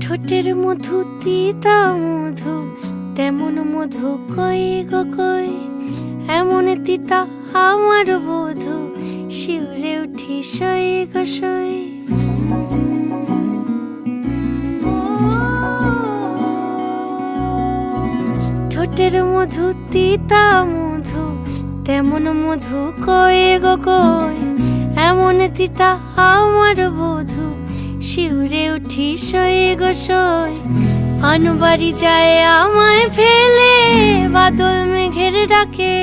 ঠোঁটের মধু তিতা মধু, তেমন মধু কই গো কই, এমন তিতা আমার বধূ, শিউরে উঠি সই গো সই। ঠোঁটের মধু তিতা মধু, তেমন মধু কই গো কই, এমন তিতা আমার বধূ, শিউরে উঠি সই গো সই। আনবাড়ি যায় আমায় ফেলে, বাদল মেঘের ডাকে,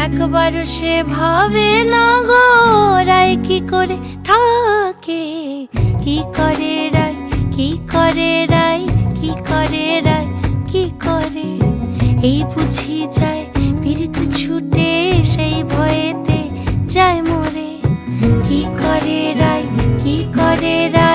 একবারও সে ভাবে না গো রায় কি করে থাকে। কি করে রায়, কি করে রায়, কি করে রায়, কি করে, এই বুঝি যায় পীড়িত ছুটে, সেই ভয়েতে যায় মরে। কি করে রায়, কি করে রায়।